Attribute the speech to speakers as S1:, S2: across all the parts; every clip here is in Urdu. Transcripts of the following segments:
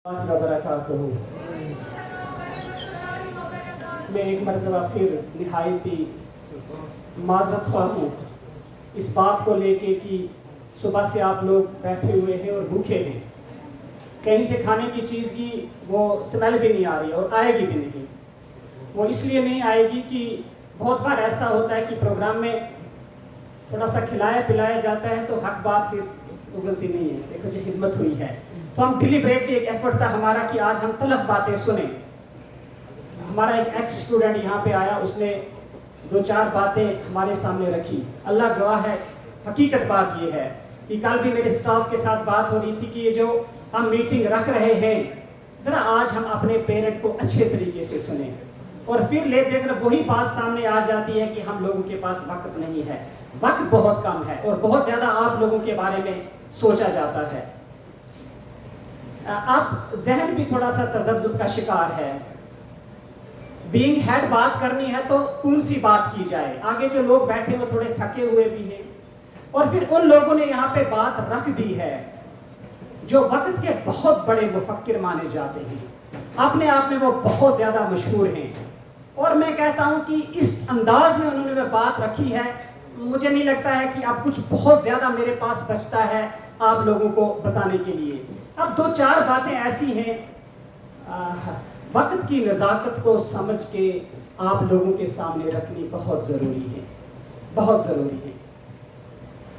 S1: وبرکاتہ۔ میں ایک مرتبہ پھر نہایتی معذرت خواہ ہوں اس بات کو لے کے کہ صبح سے آپ لوگ بیٹھے ہوئے ہیں اور بھوکے ہیں، کہیں سے کھانے کی چیز کی وہ سمیل بھی نہیں آ رہی اور آئے گی بھی نہیں۔ وہ اس لیے نہیں آئے گی کہ بہت بار ایسا ہوتا ہے کہ پروگرام میں تھوڑا سا کھلایا پلایا جاتا ہے تو حق بات پھر اگلتی نہیں ہے۔ دیکھو جو خدمت ہوئی ہے تو ہم ڈیلیبریٹلی ایک ایفرٹ تھا ہمارا کہ آج ہم تلخ باتیں سنیں۔ ہمارا ایک ایکس اسٹوڈنٹ یہاں پہ آیا، اس نے دو چار باتیں ہمارے سامنے رکھی۔ اللہ گواہ ہے، حقیقت بات یہ ہے کہ کل بھی میرے سٹاف کے ساتھ بات ہو رہی تھی کہ یہ جو ہم میٹنگ رکھ رہے ہیں ذرا آج ہم اپنے پیرنٹ کو اچھے طریقے سے سنیں، اور پھر لے دے کر وہی بات سامنے آ جاتی ہے کہ ہم لوگوں کے پاس وقت نہیں ہے۔ وقت بہت کم ہے اور بہت زیادہ آپ لوگوں کے بارے میں سوچا جاتا ہے۔ اب ذہن بھی تھوڑا سا تذبذب کا شکار ہے۔ بینگ ہیڈ بات کرنی ہے تو کون سی بات کی جائے؟ آگے جو لوگ بیٹھے وہ تھوڑے تھکے ہوئے بھی ہیں، اور پھر ان لوگوں نے یہاں پہ بات رکھ دی ہے جو وقت کے بہت بڑے مفکر مانے جاتے ہیں، اپنے آپ میں وہ بہت زیادہ مشہور ہیں، اور میں کہتا ہوں کہ اس انداز میں انہوں نے وہ بات رکھی ہے، مجھے نہیں لگتا ہے کہ اب کچھ بہت زیادہ میرے پاس بچتا ہے آپ لوگوں کو بتانے کے لیے۔ اب دو چار باتیں ایسی ہیں وقت کی نزاکت کو سمجھ کے آپ لوگوں کے سامنے رکھنی بہت ضروری ہے، بہت ضروری ہے۔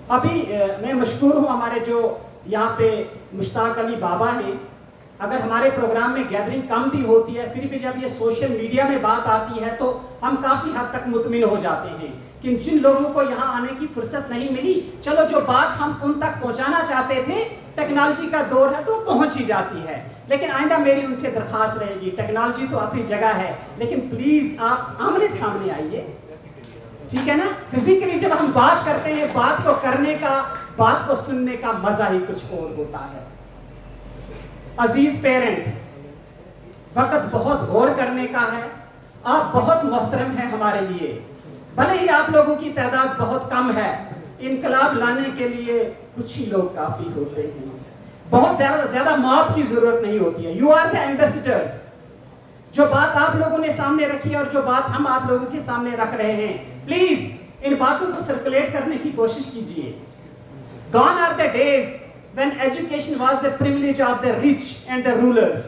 S1: ابھی میں مشکور ہوں ہمارے جو یہاں پہ مشتاق علی بابا ہیں، اگر ہمارے پروگرام میں گیدرنگ کم بھی ہوتی ہے پھر بھی جب یہ سوشل میڈیا میں بات آتی ہے تو ہم کافی حد تک مطمئن ہو جاتے ہیں کہ جن لوگوں کو یہاں آنے کی فرصت نہیں ملی، چلو جو بات ہم ان تک پہنچانا چاہتے تھے، ٹیکنالوجی کا دور ہے تو وہ پہنچ ہی جاتی ہے۔ لیکن آئندہ میری ان سے درخواست رہے گی، ٹیکنالوجی تو اپنی جگہ ہے لیکن پلیز آپ آمنے سامنے آئیے، ٹھیک ہے نا؟ فزیکلی جب ہم بات کرتے ہیں بات کو کرنے کا، بات کو سننے کا مزہ ہی کچھ اور ہوتا ہے۔ عزیز پیرنٹس، وقت بہت غور کرنے کا ہے، آپ بہت محترم ہیں ہمارے لیے، بھلے ہی آپ لوگوں کی تعداد بہت کم ہے، انقلاب لانے کے لیے کچھ ہی لوگ کافی ہوتے ہیں، بہت زیادہ ماپ کی ضرورت نہیں ہوتی ہے۔ You are the ambassadors. جو بات آپ لوگوں نے سامنے رکھی اور جو بات ہم آپ لوگوں کے سامنے رکھ رہے ہیں، پلیز ان باتوں کو سرکولیٹ کرنے کی کوشش کیجئے۔ Gone are the days when education was the privilege of the rich and the rulers۔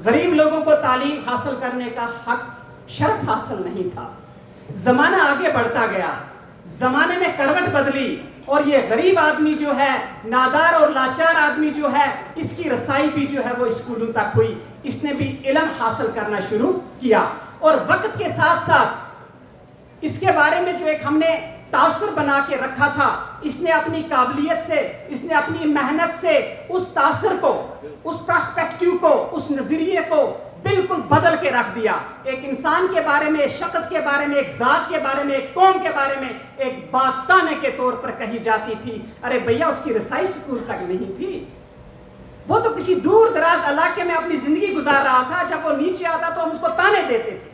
S1: غریب لوگوں کو تعلیم حاصل کرنے کا حق، شرف حاصل نہیں تھا۔ زمانہ آگے بڑھتا گیا، زمانے میں کروٹ بدلی، اور یہ غریب آدمی جو ہے، نادار اور لاچار آدمی جو ہے، اس کی رسائی بھی جو ہے وہ اسکولوں تک ہوئی، اس نے بھی علم حاصل کرنا شروع کیا، اور وقت کے ساتھ ساتھ اس کے بارے میں جو ایک ہم نے تاثر بنا کے رکھا تھا، اس نے اپنی قابلیت سے، اس نے اپنی محنت سے اس تاثر کو، اس پرسپیکٹیو کو، اس نظریے کو بالکل بدل کے رکھ دیا۔ ایک انسان کے بارے میں، ایک شخص کے بارے میں، ایک ذات کے بارے میں، ایک قوم کے بارے میں ایک بات تانے کے طور پر کہی جاتی تھی، ارے بھیا اس کی رسائی اسکول تک نہیں تھی، وہ تو کسی دور دراز علاقے میں اپنی زندگی گزار رہا تھا، جب وہ نیچے آتا تو ہم اس کو تانے دیتے تھے۔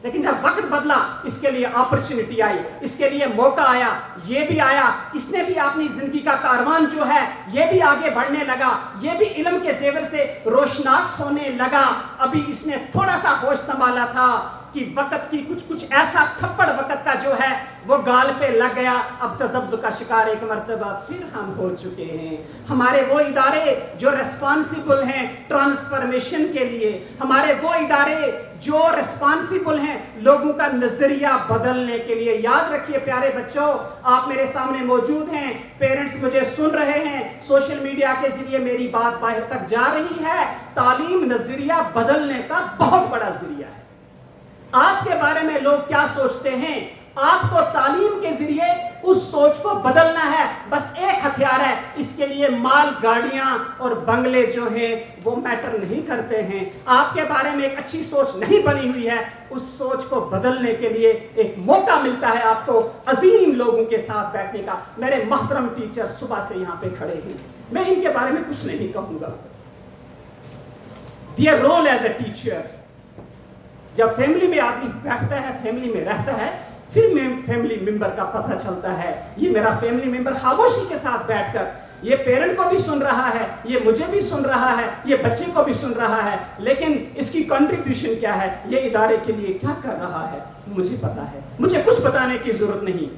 S1: لیکن جب وقت بدلا، اس کے لیے اپرچونٹی آئی، اس کے لیے موقع آیا، یہ بھی آیا، اس نے بھی اپنی زندگی کا کاروان جو ہے یہ بھی آگے بڑھنے لگا، یہ بھی علم کے زیور سے روشناس ہونے لگا۔ ابھی اس نے تھوڑا سا ہوش سنبھالا تھا کہ وقت کی کچھ ایسا تھپڑ وقت کا جو ہے وہ گال پہ لگ گیا۔ اب تذبذب کا شکار ایک مرتبہ پھر ہم ہو چکے ہیں۔ ہمارے وہ ادارے جو ریسپانسیبل ہیں ٹرانسفارمیشن کے لیے، ہمارے وہ ادارے جو ریسپانسیبل ہیں لوگوں کا نظریہ بدلنے کے لیے۔ یاد رکھیے پیارے بچوں، آپ میرے سامنے موجود ہیں، پیرنٹس مجھے سن رہے ہیں، سوشل میڈیا کے ذریعے میری بات باہر تک جا رہی ہے، تعلیم نظریہ بدلنے کا بہت بڑا ذریعہ ہے۔ آپ کے بارے میں لوگ کیا سوچتے ہیں، آپ کو تعلیم کے ذریعے اس سوچ کو بدلنا ہے۔ بس ایک ہتھیار ہے، اس کے لیے مال، گاڑیاں اور بنگلے جو ہیں وہ میٹر نہیں کرتے ہیں۔ آپ کے بارے میں ایک اچھی سوچ نہیں بنی ہوئی ہے، اس سوچ کو بدلنے کے لیے ایک موقع ملتا ہے آپ کو عظیم لوگوں کے ساتھ بیٹھنے کا۔ میرے محترم ٹیچر صبح سے یہاں پہ کھڑے ہیں، میں ان کے بارے میں کچھ نہیں کہوں گا۔ Their role as a teacher, جب فیملی میں آدمی بیٹھتا ہے، فیملی میں رہتا ہے، پھر میں فیملی ممبر کا پتہ چلتا ہے۔ یہ میرا فیملی ممبر خاموشی کے ساتھ بیٹھ کر یہ پیرنٹ کو بھی سن رہا ہے, یہ مجھے بھی سن رہا ہے, یہ بچے کو بھی سن رہا ہے, لیکن اس کی کنٹریبیوشن کیا ہے, یہ ادارے کے لیے کیا کر رہا ہے مجھے پتا ہے, مجھے کچھ بتانے کی ضرورت نہیں.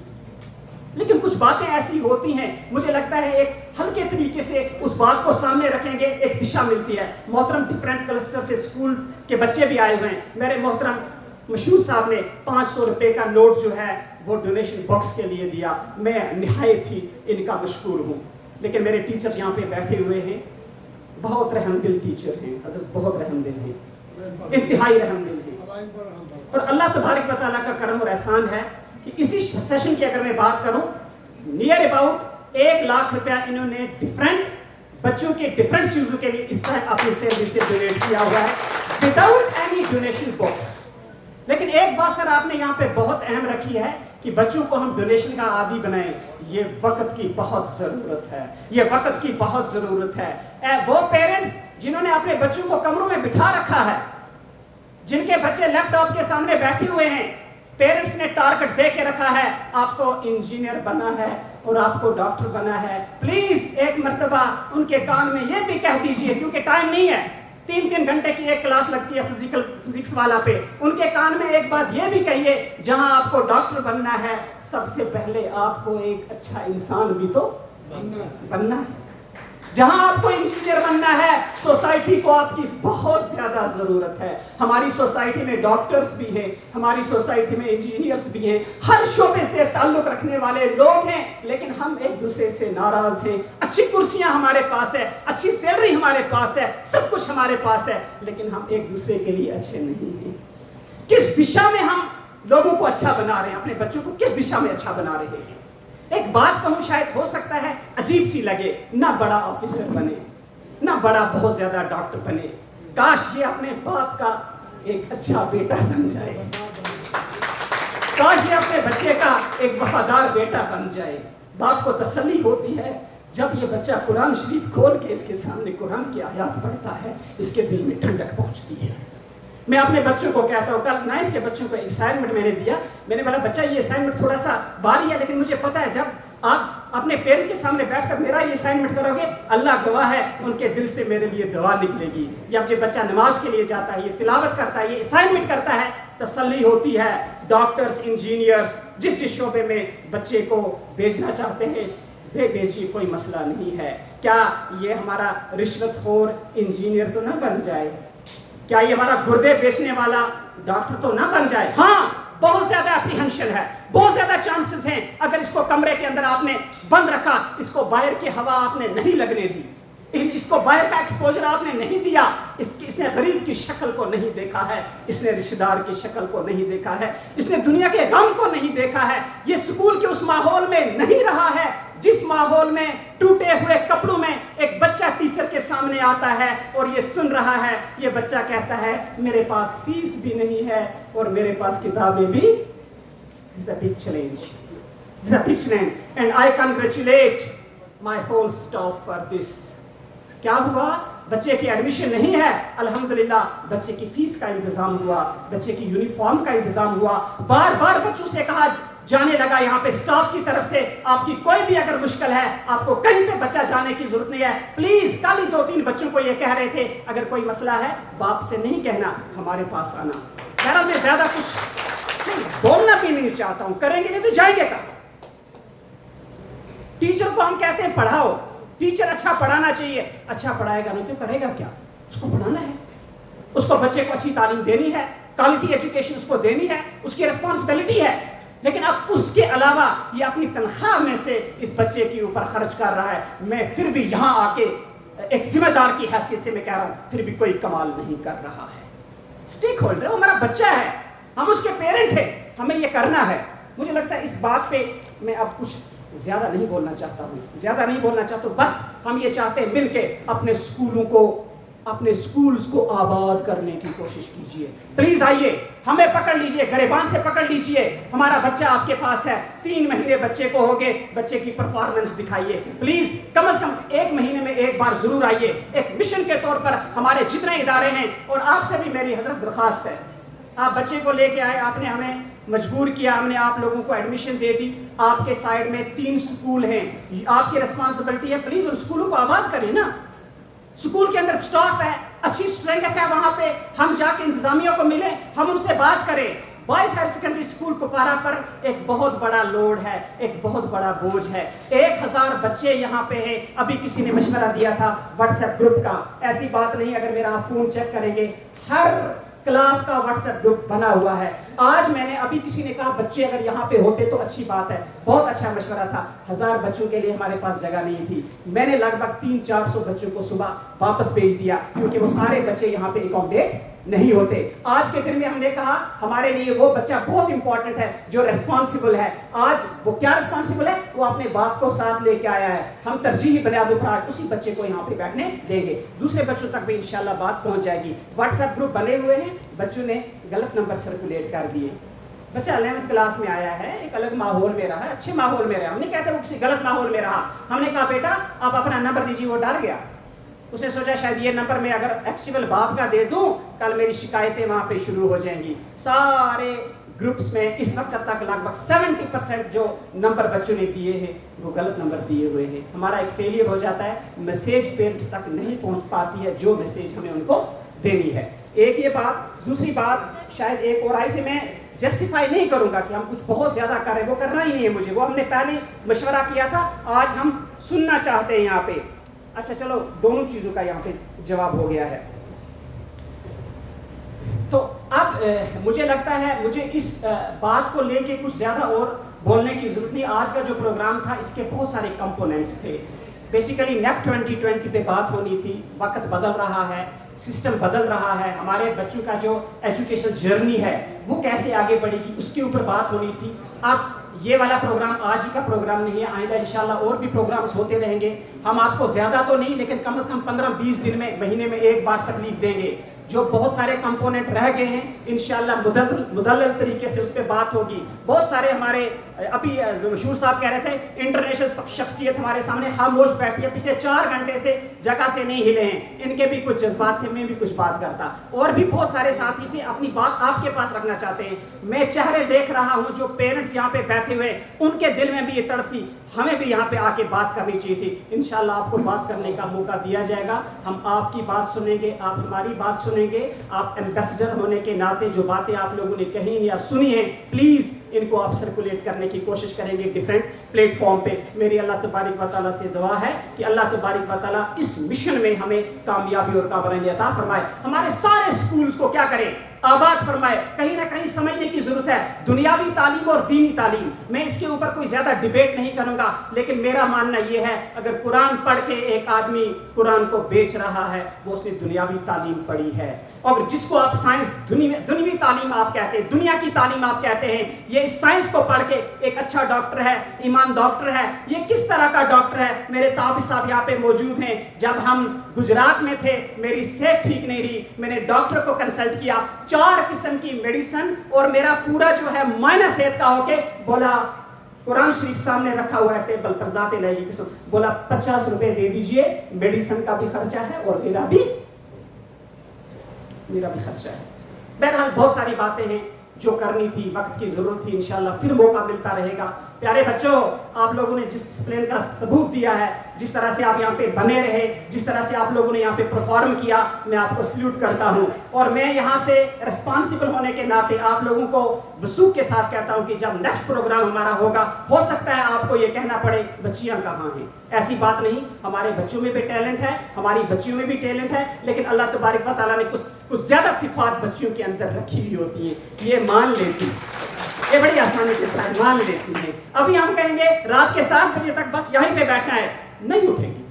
S1: لیکن کچھ باتیں ایسی ہوتی ہیں, مجھے لگتا ہے ایک ہلکے طریقے سے اس بات کو سامنے رکھیں گے, ایک دشا ملتی ہے. محترم ڈیفرنٹ کلسٹر سے اسکول کے بچے بھی آئے ہوئے ہیں. میرے محترم مشہور صاحب نے 500 روپے کا نوٹ جو ہے وہ ڈونیشن باکس کے لیے دیا. میں نہایت ہی ان کا مشکور ہوں. لیکن میرے ٹیچر یہاں پہ بیٹھے ہوئے ہیں, بہت رحم دل ٹیچر ہیں حضرت, بہت رحم دل ہیں, انتہائی رحم دل ہیں. اور اللہ تبارک و تعالیٰ کا کرم اور احسان ہے کہ اسی سیشن کی اگر میں بات کروں, نیئر اباؤٹ 1 لاکھ روپیہ انہوں نے ڈیفرنٹ بچوں کے ڈیفرنٹ چیزوں کے لیے اس طرح اپنی سیلری سے ڈونیٹ کیا ہوا ہے وداؤٹ اینی ڈونیشن باکس. لیکن ایک بات سر آپ نے یہاں پہ بہت اہم رکھی ہے کہ بچوں کو ہم ڈونیشن کا عادی بنائیں. یہ وقت کی بہت ضرورت ہے, یہ وقت کی بہت ضرورت ہے. وہ پیرنٹس جنہوں نے اپنے بچوں کو کمروں میں بٹھا رکھا ہے, جن کے بچے لیپ ٹاپ کے سامنے بیٹھے ہوئے ہیں, پیرنٹس نے ٹارگٹ دے کے رکھا ہے آپ کو انجینئر بنا ہے اور آپ کو ڈاکٹر بنا ہے, پلیز ایک مرتبہ ان کے کان میں یہ بھی کہہ دیجئے, کیونکہ ٹائم نہیں ہے, 3 گھنٹے کی ایک کلاس لگتی ہے فزکس والا پہ, ان کے کان میں ایک بات یہ بھی کہیے, جہاں آپ کو ڈاکٹر بننا ہے سب سے پہلے آپ کو ایک اچھا انسان بھی تو بننا ہے. جہاں آپ کو انجینئر بننا ہے, سوسائٹی کو آپ کی بہت زیادہ ضرورت ہے. ہماری سوسائٹی میں ڈاکٹرز بھی ہیں, ہماری سوسائٹی میں انجینئرز بھی ہیں, ہر شعبے سے تعلق رکھنے والے لوگ ہیں, لیکن ہم ایک دوسرے سے ناراض ہیں. اچھی کرسیاں ہمارے پاس ہے, اچھی سیلری ہمارے پاس ہے, سب کچھ ہمارے پاس ہے, لیکن ہم ایک دوسرے کے لیے اچھے نہیں ہیں. کس دشا میں ہم لوگوں کو اچھا بنا رہے ہیں, اپنے بچوں کو کس دشا میں اچھا بنا رہے ہیں؟ ایک بات کہوں, شاید ہو سکتا ہے عجیب سی لگے, نہ بڑا آفیسر بنے, نہ بڑا بہت زیادہ ڈاکٹر بنے, کاش یہ اپنے باپ کا ایک اچھا بیٹا بن جائے, کاش یہ اپنے بچے کا ایک وفادار بیٹا بن جائے. باپ کو تسلی ہوتی ہے جب یہ بچہ قرآن شریف کھول کے اس کے سامنے قرآن کی آیات پڑھتا ہے, اس کے دل میں ٹھنڈک پہنچتی ہے. میں اپنے بچوں کو کہتا ہوں, کل 9th کے بچوں کو ایک اسائنمنٹ میں نے دیا, میں نے بولا بچہ یہ اسائنمنٹ تھوڑا سا بھاری ہے, لیکن مجھے پتا ہے جب آپ اپنے پیرنٹ کے سامنے بیٹھ کر میرا یہ اسائنمنٹ کرو گے, اللہ گواہ ہے ان کے دل سے میرے لیے دعا نکلے گی. جب یہ بچہ نماز کے لیے جاتا ہے, یہ تلاوت کرتا ہے, یہ اسائنمنٹ کرتا ہے, تسلی ہوتی ہے. ڈاکٹرز, انجینئرز, جس شعبے میں بچے کو بھیجنا چاہتے ہیں بھیجیے, کوئی مسئلہ نہیں ہے. کیا یہ ہمارا رشوت خور انجینئر تو نہ بن جائے, کیا یہ ہمارا گردے بیچنے والا ڈاکٹر تو نہ بن جائے؟ ہاں, بہت زیادہ اپریہنشن ہے, بہت زیادہ چانسز ہیں. اگر اس کو کمرے کے اندر آپ نے بند رکھا, اس کو باہر کی ہوا آپ نے نہیں لگنے دی, اس کو باہر کا ایکسپوجر آپ نے نہیں دیا, اس نے غریب کی شکل کو نہیں دیکھا ہے, اس نے رشتہ دار کی شکل کو نہیں دیکھا ہے, اس نے دنیا کے غم کو نہیں دیکھا ہے, یہ اسکول کے اس ماحول میں نہیں رہا ہے جس ماحول میں ٹوٹے ہوئے کپڑوں میں ایک بچہ ٹیچر کے سامنے آتا ہے اور یہ سن رہا ہے, یہ بچہ کہتا ہے میرے پاس فیس بھی نہیں ہے اور میرے پاس کتابیں بھی. This is a big challenge. This is a big challenge. And I congratulate my whole staff for this. کیا ہوا؟ بچے کی ایڈمیشن نہیں ہے, الحمدللہ بچے کی فیس کا انتظام ہوا, بچے کی یونیفارم کا انتظام ہوا. بار بار بچوں سے کہا جانے لگا, یہاں پہ سٹاف کی طرف سے آپ کی کوئی بھی اگر مشکل ہے, آپ کو کہیں پہ بچہ جانے کی ضرورت نہیں ہے, پلیز. کل ہی 2-3 بچوں کو یہ کہہ رہے تھے اگر کوئی مسئلہ ہے باپ سے نہیں کہنا, ہمارے پاس آنا. خیر میں زیادہ کچھ بولنا بھی نہیں چاہتا ہوں, کریں گے نہیں تو جائیں گے کہاں؟ ٹیچر کو ہم کہتے ہیں پڑھاؤ, ٹیچر اچھا پڑھانا چاہیے, اچھا پڑھائے گا نہیں تو کرے گا کیا؟ اس کو پڑھانا ہے, اس کو بچے کو اچھی تعلیم دینی ہے, کوالٹی ایجوکیشن اس کو دینی ہے, اس کی ریسپانسبلٹی ہے. لیکن اب اس کے علاوہ یہ اپنی تنخواہ میں سے اس بچے کے اوپر خرچ کر رہا ہے. میں پھر بھی یہاں آ کے ایک ذمہ دار کی حیثیت سے میں کہہ رہا ہوں, پھر بھی کوئی کمال نہیں کر رہا ہے. اسٹیک ہولڈر وہ ہمارا بچہ ہے, ہم اس کے پیرنٹ ہیں, ہمیں یہ کرنا ہے. مجھے لگتا ہے اس بات پہ میں اب کچھ زیادہ نہیں بولنا چاہتا ہوں, بس ہم یہ چاہتے ہیں مل کے اپنے اسکولوں کو, اپنے اسکولز کو آباد کرنے کی کوشش کیجئے. پلیز آئیے, ہمیں پکڑ لیجئے, گریبان سے پکڑ لیجئے. ہمارا بچہ آپ کے پاس ہے, 3 مہینے بچے کو ہو گئے, بچے کی پرفارمنس دکھائیے. پلیز کم از کم 1 مہینے میں ایک بار ضرور آئیے. ایک مشن کے طور پر ہمارے جتنے ادارے ہیں, اور آپ سے بھی میری حضرت درخواست ہے, آپ بچے کو لے کے آئے, آپ نے ہمیں مجبور کیا ہم نے, آپ لوگوں کو ایڈمیشن دے دی. آپ کے سائڈ میں 3 سکول ہیں, آپ کی ریسپانسبلٹی ہے, پلیز ان سکولوں کو آباد کریں نا. سکول کے اندر سٹاف ہے, اچھی اسٹرینگتھ ہے, وہاں پہ ہم جا کے انتظامیہ کو ملیں, ہم ان سے بات کریں. Boys higher secondary school Kupwara پر ایک بہت بڑا لوڈ ہے, ایک بہت بڑا بوجھ ہے. 1000 بچے یہاں پہ ہیں. ابھی کسی نے مشورہ دیا تھا واٹس ایپ گروپ کا, ایسی بات نہیں, اگر میرا آپ فون چیک کریں گے ہر کلاس کا واٹس ایپ گروپ بنا ہوا ہے. آج میں نے ابھی کسی نے کہا بچے اگر یہاں پہ ہوتے تو اچھی بات ہے, بہت اچھا مشورہ تھا. 1000 بچوں کے لیے ہمارے پاس جگہ نہیں تھی. میں نے لگ بھگ 300-400 بچوں کو صبح واپس بھیج دیا, کیونکہ وہ سارے بچے یہاں پہ اکوموڈیٹ نہیں ہوتے. آج کے دن میں ہم نے کہا ہمارے لیے وہ بچہ بہت امپورٹنٹ ہے جو ریسپانسبل ہے. آج وہ کیا ریسپانسبل ہے, وہ اپنے باپ کو ساتھ لے کے آیا ہے. ہم ترجیحی بنیادوں پر آج اسی بچے کو یہاں پہ بیٹھنے دیں گے. دوسرے بچوں تک بھی انشاءاللہ بات پہنچ جائے گی. واٹس ایپ گروپ بنے ہوئے ہیں, بچوں نے غلط نمبر سرکولیٹ کر دیے. بچہ 11th کلاس میں آیا ہے, ایک الگ ماحول میں رہا ہے, اچھے ماحول میں رہا. ہم نے کہتے وہ کسی غلط ماحول میں رہا. ہم نے کہا بیٹا آپ اپنا نمبر دیجیے. وہ ڈر گیا, اس نے سوچا شاید یہ نمبر میں اگر ایکچوئل باپ کا دے دوں کل میری شکایتیں وہاں پہ شروع ہو جائیں گی. سارے گروپس میں اس وقت تک لگ بھگ 70% جو نمبر بچوں نے دیے ہیں وہ غلط نمبر دیے ہوئے ہیں. ہمارا ایک فیلئر ہو جاتا ہے, میسیج پیرنٹس تک نہیں پہنچ پاتی ہے جو میسیج ہمیں ان کو دینی ہے. ایک یہ بات. دوسری بات شاید ایک اور آئی تھی, میں جسٹیفائی نہیں کروں گا کہ ہم کچھ بہت زیادہ کریں, وہ کرنا ہی نہیں ہے مجھے. وہ ہم نے پہلے مشورہ کیا تھا, آج ہم سننا چاہتے ہیں یہاں پہ. اچھا چلو, دونوں چیزوں کا یہاں پہ جواب ہو گیا ہے. تو اب مجھے لگتا ہے مجھے اس بات کو لے کے کچھ زیادہ اور بولنے کی ضرورت نہیں. آج کا جو پروگرام تھا اس کے بہت سارے کمپوننٹس تھے. بیسیکلی نیپ 2020 پہ بات ہونی تھی. وقت بدل رہا ہے, سسٹم بدل رہا ہے, ہمارے بچوں کا جو ایجوکیشن جرنی ہے وہ کیسے آگے بڑھے گی اس کے اوپر بات ہونی تھی. اب یہ والا پروگرام آج ہی کا پروگرام نہیں ہے, آئندہ انشاءاللہ اور بھی پروگرامز ہوتے رہیں گے. ہم آپ کو زیادہ تو نہیں لیکن کم از کم 15-20 دن میں, مہینے میں ایک بار تکلیف دیں گے. جو بہت سارے کمپوننٹ رہ گئے ہیں انشاءاللہ مدلل طریقے سے اس پہ بات ہوگی. بہت سارے ہمارے ابھی مشہور صاحب کہہ رہے تھے انٹرنیشنل شخصیت ہمارے سامنے خاموش بیٹھی ہے, پچھلے 4 گھنٹے سے جگہ سے نہیں ہلے ہیں. ان کے بھی کچھ جذبات تھے, میں بھی کچھ بات کرتا. اور بھی بہت سارے ساتھی تھے اپنی بات آپ کے پاس رکھنا چاہتے ہیں. میں چہرے دیکھ رہا ہوں جو پیرنٹس یہاں پہ بیٹھے ہوئے, ان کے دل میں بھی یہ تڑپ تھی, ہمیں بھی یہاں پہ آ کے بات کرنی چاہیے تھی. انشاءاللہ آپ کو بات کرنے کا موقع دیا جائے گا. ہم آپ کی بات سنیں گے, آپ ہماری بات سنیں گے. آپ ایمبیسڈر ہونے کے ناطے جو باتیں آپ لوگوں نے کہی یا سنی ہیں, پلیز ان کو آپ سرکولیٹ کرنے کی کوشش کریں گے ڈیفرنٹ پلیٹ فارم پہ. میری اللہ تبارک و تعالیٰ سے دعا ہے کہ اللہ تبارک و تعالیٰ اس مشن میں ہمیں کامیابی اور کامیابی عطا فرمائے. ہمارے سارے سکولز کو کیا کریں, آباد فرمائے. کہیں نہ کہیں سمجھنے کی ضرورت ہے دنیاوی تعلیم اور دینی تعلیم. میں اس کے اوپر کوئی زیادہ ڈیبیٹ نہیں کروں گا, لیکن میرا ماننا یہ ہے اگر قرآن پڑھ کے ایک آدمی قرآن کو بیچ رہا ہے وہ اس نے دنیاوی تعلیم پڑھی ہے. اور جس کو آپ سائنس دنیاوی تعلیم آپ کہتے ہیں, دنیا کی تعلیم آپ کہتے ہیں, یہ اس سائنس کو پڑھ کے ایک اچھا ڈاکٹر ہے, ایمان ڈاکٹر ہے. یہ کس طرح کا ڈاکٹر ہے؟ میرے تابع صاحب یہاں پہ موجود ہیں. جب ہم گجرات میں تھے میری صحت ٹھیک نہیں رہی, میں نے ڈاکٹر کو کنسلٹ کیا, 4 قسم کی میڈیسن, اور میرا پورا جو ہے معائنہ صحت کا ہو کے بولا قرآن شریف سامنے رکھا ہوا ہے ٹیبل پر, ذات الہی کی قسم, بولا 50 روپے دے دیجئے, میڈیسن کا بھی خرچہ ہے اور میرا بھی خرچہ ہے. بہرحال بہت ساری باتیں ہیں جو کرنی تھی, وقت کی ضرورت تھی. انشاءاللہ پھر موقع ملتا رہے گا. پیارے بچوں, آپ لوگوں نے جس ڈسپلین کا ثبوت دیا ہے, جس طرح سے آپ یہاں پہ بنے رہے, جس طرح سے آپ لوگوں نے یہاں پہ پرفارم کیا, میں آپ کو سلیوٹ کرتا ہوں. اور میں یہاں سے ریسپانسبل ہونے کے ناطے آپ لوگوں کو وثوق کے ساتھ کہتا ہوں کہ جب نیکسٹ پروگرام ہمارا ہوگا, ہو سکتا ہے آپ کو یہ کہنا پڑے بچیاں کہاں ہیں. ایسی بات نہیں, ہمارے بچوں میں بھی ٹیلنٹ ہے, ہماری بچیوں میں بھی ٹیلنٹ ہے, لیکن اللہ تبارک و تعالیٰ نے کچھ زیادہ صفات بچیوں کے اندر رکھی ہوئی ہوتی ہیں. یہ مان لیتی, یہ بڑی آسانی کے ساتھ مان لیتی ہیں. ابھی ہم کہیں گے رات کے 7 بجے تک بس یہیں پہ بیٹھنا ہے, نہیں اٹھیں گی.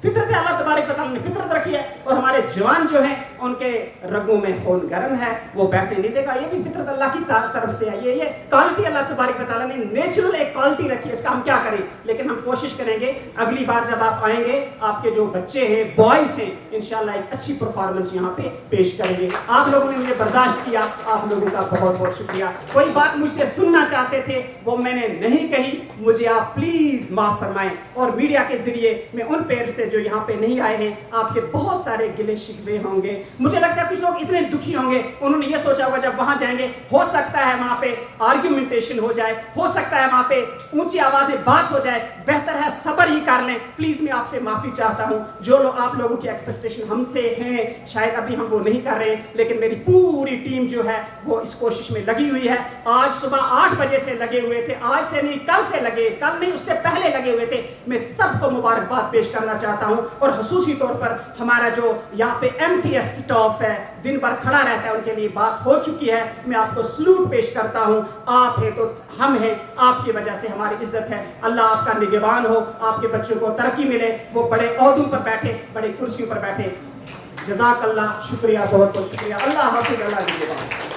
S1: فطرت اللہ تبارک و تعالیٰ نے فطرت رکھی ہے, اور ہمارے جوان جو ہیں ان کے رگوں میں خون گرم ہے, وہ بیٹھنے نہیں دے گا. یہ بھی فطرت اللہ کی طرف سے ہے. یہ کوالٹی اللہ تبارک و تعالیٰ نے نیچرل ایک کوالٹی رکھی ہے, اس کا ہم کیا کریں. لیکن ہم کوشش کریں گے اگلی بار جب آپ آئیں گے, آپ کے جو بچے ہیں, بوائز ہیں, انشاءاللہ ایک اچھی پرفارمنس یہاں پہ پیش کریں گے. آپ لوگوں نے مجھے برداشت کیا, آپ لوگوں کا بہت بہت شکریہ. کوئی بات مجھ سے سننا چاہتے تھے وہ میں نے نہیں کہی, مجھے آپ پلیز معاف فرمائیں. اور میڈیا کے ذریعے میں ان پیرنٹس سے جو یہاں پہ نہیں آئے ہیں آپ کے بہت سارے گلے شکوے ہوں گے. مجھے لگتا ہے کچھ لوگ اتنے دکھی ہوں گے, انہوں نے یہ سوچا ہوگا جب وہاں جائیں گے ہو سکتا ہے وہاں پہ آرگیومنٹیشن ہو جائے, ہو سکتا ہے وہاں پہ اونچی آواز میں بات ہو جائے, بہتر ہے صبر ہی کر لیں. پلیز میں آپ سے معافی چاہتا ہوں, جو لوگ آپ لوگوں کی ایکسپیکٹیشن ہم سے ہیں شاید ابھی ہم وہ نہیں کر رہے, لیکن میری پوری ٹیم جو ہے وہ اس کوشش میں لگی ہوئی ہے. آج صبح 8 بجے سے لگے ہوئے تھے, آج سے نہیں کل سے لگے, کل نہیں اس سے پہلے لگے ہوئے تھے. میں سب کو مبارکباد پیش کرنا چاہتا ہوں, اور خصوصی طور پر ہمارا جو یہاں پہ MTS اسٹاف ہے دن بھر کھڑا رہتا ہے, ان کے لیے بات ہو چکی ہے. میں آپ کو سلوٹ پیش کرتا ہوں. آپ ہیں تو ہم ہیں, آپ کی وجہ سے ہماری عزت ہے. اللہ آپ کا نگہبان ہو, آپ کے بچوں کو ترقی ملے, وہ بڑے عہدوں پر بیٹھے, بڑے کرسیوں پر بیٹھے. جزاک اللہ, شکریہ, بہت بہت شکریہ. اللہ حافظ, اللہ نگہبان.